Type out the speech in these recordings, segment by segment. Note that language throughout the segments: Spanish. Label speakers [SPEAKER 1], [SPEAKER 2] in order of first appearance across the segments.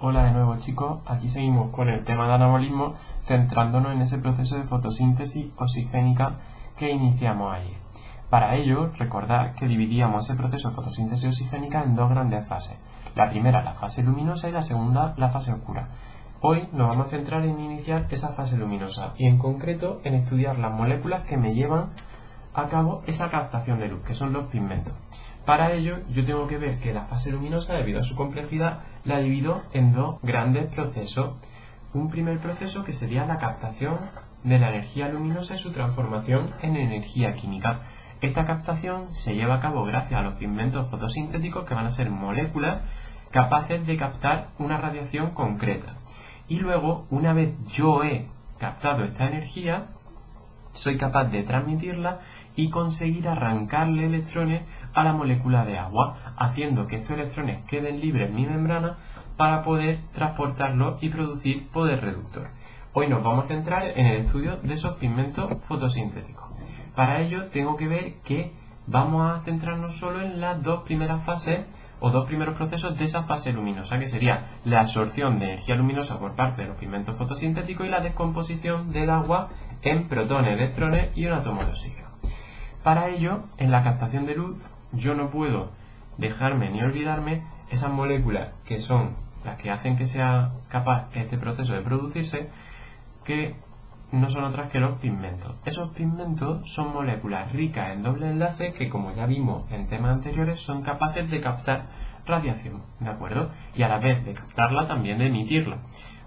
[SPEAKER 1] Hola de nuevo chicos, aquí seguimos con el tema de anabolismo, centrándonos en ese proceso de fotosíntesis oxigénica que iniciamos ayer. Para ello, recordad que dividíamos ese proceso de fotosíntesis oxigénica en dos grandes fases. La primera, la fase luminosa, y la segunda, la fase oscura. Hoy nos vamos a centrar en iniciar esa fase luminosa y en concreto en estudiar las moléculas que me llevan a cabo esa captación de luz, que son los pigmentos. Para ello, yo tengo que ver que la fase luminosa, debido a su complejidad, la divido en dos grandes procesos. Un primer proceso que sería la captación de la energía luminosa y su transformación en energía química. Esta captación se lleva a cabo gracias a los pigmentos fotosintéticos, que van a ser moléculas capaces de captar una radiación concreta. Y luego, una vez yo he captado esta energía, soy capaz de transmitirla y conseguir arrancarle electrones a la molécula de agua, haciendo que estos electrones queden libres en mi membrana para poder transportarlos y producir poder reductor. Hoy nos vamos a centrar en el estudio de esos pigmentos fotosintéticos. Para ello tengo que ver que vamos a centrarnos solo en las dos primeras fases o dos primeros procesos de esa fase luminosa, que sería la absorción de energía luminosa por parte de los pigmentos fotosintéticos y la descomposición del agua en protones, electrones y un átomo de oxígeno. Para ello, en la captación de luz, yo no puedo dejarme ni olvidarme esas moléculas que son las que hacen que sea capaz este proceso de producirse, que no son otras que los pigmentos. Esos pigmentos son moléculas ricas en doble enlace que, como ya vimos en temas anteriores, son capaces de captar radiación, ¿de acuerdo? Y a la vez de captarla, también de emitirla,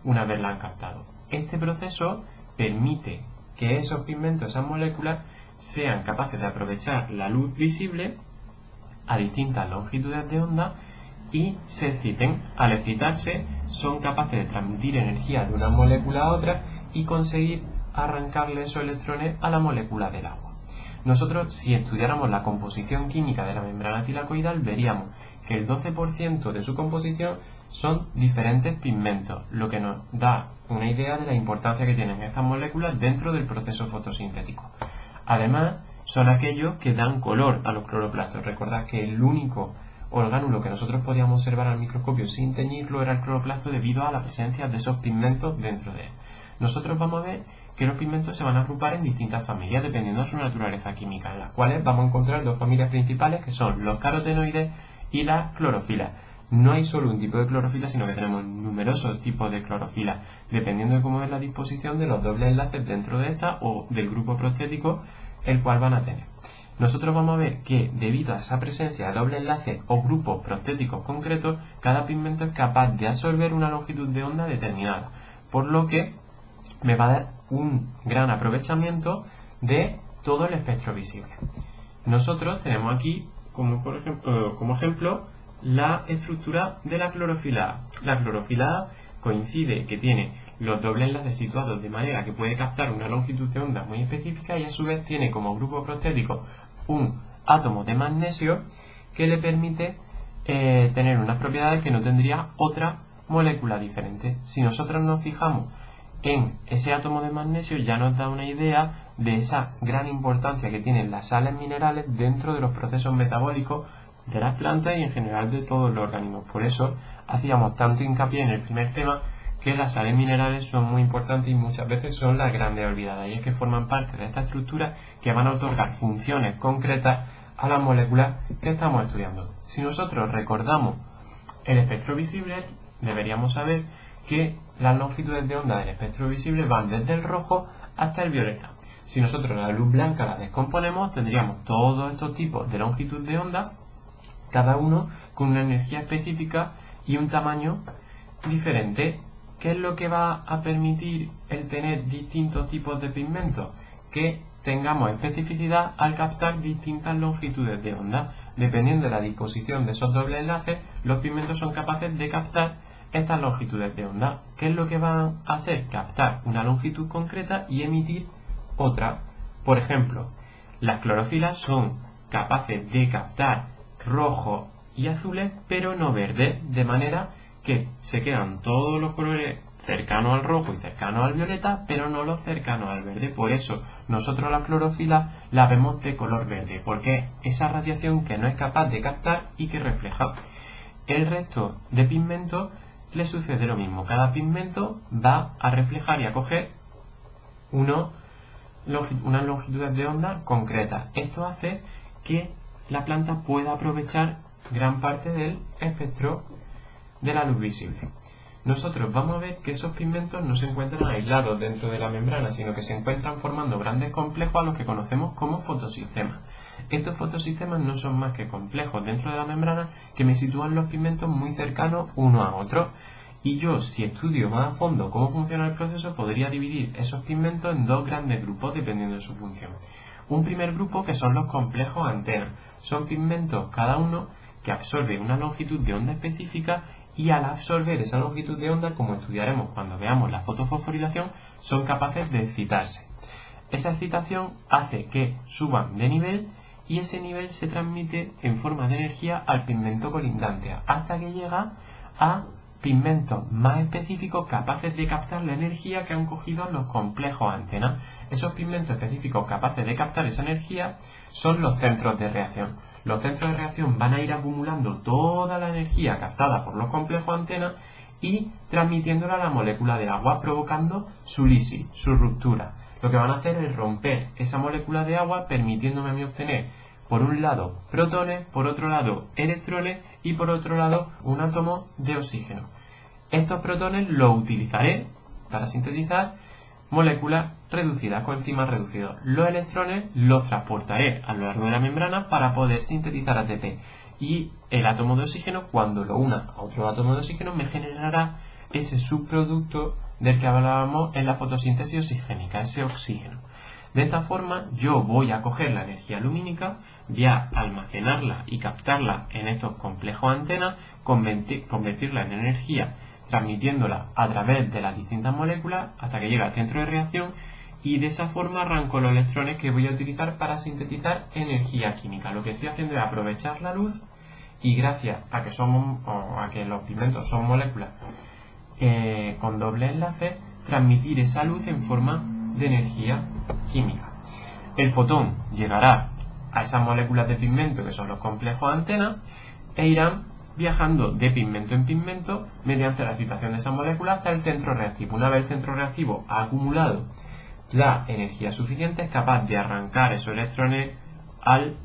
[SPEAKER 1] una vez la han captado. Este proceso permite que esos pigmentos, esas moléculas, sean capaces de aprovechar la luz visible a distintas longitudes de onda y se exciten. Al excitarse, son capaces de transmitir energía de una molécula a otra y conseguir arrancarle esos electrones a la molécula del agua. Nosotros, si estudiáramos la composición química de la membrana tilacoidal, veríamos que el 12% de su composición son diferentes pigmentos, lo que nos da una idea de la importancia que tienen estas moléculas dentro del proceso fotosintético. Además, son aquellos que dan color a los cloroplastos. Recordad que el único orgánulo que nosotros podíamos observar al microscopio sin teñirlo era el cloroplasto, debido a la presencia de esos pigmentos dentro de él. Nosotros vamos a ver que los pigmentos se van a agrupar en distintas familias dependiendo de su naturaleza química, en las cuales vamos a encontrar dos familias principales, que son los carotenoides y las clorofilas. No hay solo un tipo de clorofila, sino que tenemos numerosos tipos de clorofila, dependiendo de cómo es la disposición de los dobles enlaces dentro de esta o del grupo prostético el cual van a tener. Nosotros vamos a ver que, debido a esa presencia de doble enlace o grupos prostéticos concretos, cada pigmento es capaz de absorber una longitud de onda determinada, por lo que me va a dar un gran aprovechamiento de todo el espectro visible. Nosotros tenemos aquí como ejemplo la estructura de la clorofila A. La clorofila A coincide que tiene los dobles enlaces situados de manera que puede captar una longitud de onda muy específica, y a su vez tiene como grupo prostético un átomo de magnesio que le permite tener unas propiedades que no tendría otra molécula diferente. Si nosotros nos fijamos en ese átomo de magnesio, ya nos da una idea de esa gran importancia que tienen las sales minerales dentro de los procesos metabólicos de las plantas y en general de todos los organismos. Por eso hacíamos tanto hincapié en el primer tema que las sales minerales son muy importantes y muchas veces son las grandes olvidadas, y es que forman parte de esta estructura que van a otorgar funciones concretas a las moléculas que estamos estudiando. Si nosotros recordamos el espectro visible, deberíamos saber que las longitudes de onda del espectro visible van desde el rojo hasta el violeta. Si nosotros la luz blanca la descomponemos, tendríamos todos estos tipos de longitud de onda, cada uno con una energía específica y un tamaño diferente. ¿Qué es lo que va a permitir el tener distintos tipos de pigmentos? Que tengamos especificidad al captar distintas longitudes de onda. Dependiendo de la disposición de esos dobles enlaces, los pigmentos son capaces de captar estas longitudes de onda. ¿Qué es lo que van a hacer? Captar una longitud concreta y emitir otra. Por ejemplo, las clorofilas son capaces de captar rojo y azules, pero no verdes, de manera que se quedan todos los colores cercanos al rojo y cercanos al violeta, pero no los cercanos al verde. Por eso nosotros la clorofila la vemos de color verde, porque esa radiación que no es capaz de captar y que refleja. El resto de pigmentos le sucede lo mismo. Cada pigmento va a reflejar y a coger unas longitudes de onda concretas. Esto hace que la planta pueda aprovechar gran parte del espectro de la luz visible. Nosotros vamos a ver que esos pigmentos no se encuentran aislados dentro de la membrana, sino que se encuentran formando grandes complejos a los que conocemos como fotosistemas. Estos fotosistemas no son más que complejos dentro de la membrana que me sitúan los pigmentos muy cercanos uno a otro. Y yo, si estudio más a fondo cómo funciona el proceso, podría dividir esos pigmentos en dos grandes grupos dependiendo de su función. Un primer grupo que son los complejos antenas. Son pigmentos cada uno que absorbe una longitud de onda específica y al absorber esa longitud de onda, como estudiaremos cuando veamos la fotofosforilación, son capaces de excitarse. Esa excitación hace que suban de nivel y ese nivel se transmite en forma de energía al pigmento colindante hasta que llega a pigmentos más específicos capaces de captar la energía que han cogido los complejos antenas. Esos pigmentos específicos capaces de captar esa energía son los centros de reacción. Los centros de reacción van a ir acumulando toda la energía captada por los complejos antenas y transmitiéndola a la molécula de agua, provocando su lisis, su ruptura. Lo que van a hacer es romper esa molécula de agua, permitiéndome a mí obtener, por un lado, protones, por otro lado, electrones y por otro lado, un átomo de oxígeno. Estos protones los utilizaré para sintetizar moléculas reducidas, coenzimas reducidos. Los electrones los transportaré a lo largo de la membrana para poder sintetizar ATP. Y el átomo de oxígeno, cuando lo una a otro átomo de oxígeno, me generará ese subproducto del que hablábamos en la fotosíntesis oxigénica, ese oxígeno. De esta forma, yo voy a coger la energía lumínica, voy a almacenarla y captarla en estos complejos antenas, convertirla en energía, transmitiéndola a través de las distintas moléculas hasta que llega al centro de reacción y de esa forma arranco los electrones que voy a utilizar para sintetizar energía química. Lo que estoy haciendo es aprovechar la luz y gracias a que los pigmentos son moléculas con doble enlace, transmitir esa luz en forma de energía química. El fotón llegará a esas moléculas de pigmento que son los complejos antenas e irán viajando de pigmento en pigmento mediante la excitación de esa molécula hasta el centro reactivo. Una vez el centro reactivo ha acumulado la energía suficiente, es capaz de arrancar esos electrones al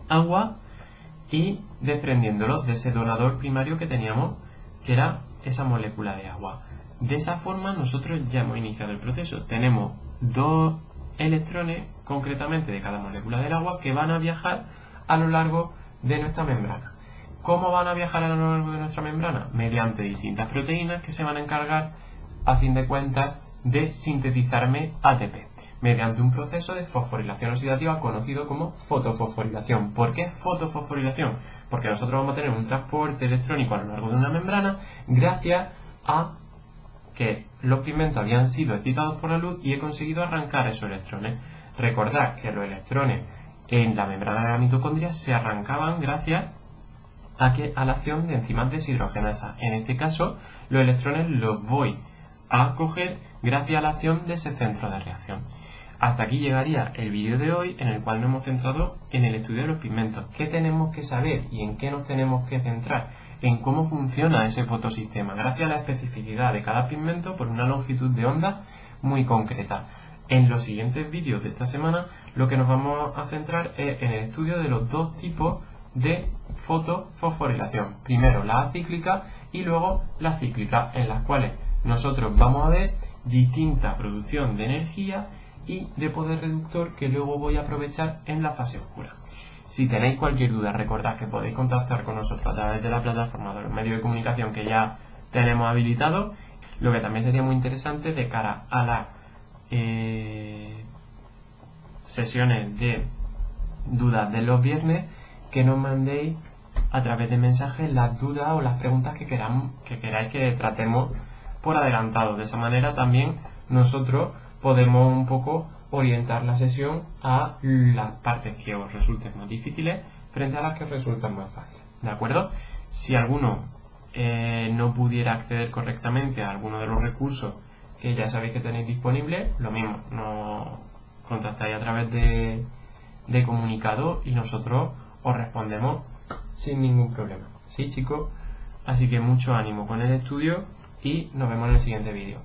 [SPEAKER 1] agua y desprendiéndolos de ese donador primario que teníamos, que era esa molécula de agua. De esa forma nosotros ya hemos iniciado el proceso. Tenemos dos electrones, concretamente de cada molécula del agua, que van a viajar a lo largo de nuestra membrana. ¿Cómo van a viajar a lo largo de nuestra membrana? Mediante distintas proteínas que se van a encargar, a fin de cuentas, de sintetizarme ATP, mediante un proceso de fosforilación oxidativa conocido como fotofosforilación. ¿Por qué fotofosforilación? Porque nosotros vamos a tener un transporte electrónico a lo largo de una membrana gracias a que los pigmentos habían sido excitados por la luz y he conseguido arrancar esos electrones. Recordad que los electrones en la membrana de la mitocondria se arrancaban gracias a la acción de enzimas deshidrogenasa. En este caso, los electrones los voy a coger gracias a la acción de ese centro de reacción. Hasta aquí llegaría el vídeo de hoy, en el cual nos hemos centrado en el estudio de los pigmentos. ¿Qué tenemos que saber y en qué nos tenemos que centrar? En cómo funciona ese fotosistema, gracias a la especificidad de cada pigmento por una longitud de onda muy concreta. En los siguientes vídeos de esta semana lo que nos vamos a centrar es en el estudio de los dos tipos de fotofosforilación. Primero la acíclica y luego la cíclica, en las cuales nosotros vamos a ver distinta producción de energía y de poder reductor que luego voy a aprovechar en la fase oscura. Si tenéis cualquier duda, recordad que podéis contactar con nosotros a través de la plataforma de los medios de comunicación que ya tenemos habilitados. Lo que también sería muy interesante de cara a las sesiones de dudas de los viernes, que nos mandéis a través de mensajes las dudas o las preguntas que queráis que tratemos por adelantado. De esa manera también nosotros podemos un poco orientar la sesión a las partes que os resulten más difíciles frente a las que os resultan más fáciles. ¿De acuerdo? Si alguno no pudiera acceder correctamente a alguno de los recursos que ya sabéis que tenéis disponibles, lo mismo, nos contactáis a través de comunicado y nosotros os respondemos sin ningún problema. ¿Sí, chicos? Así que mucho ánimo con el estudio y nos vemos en el siguiente vídeo.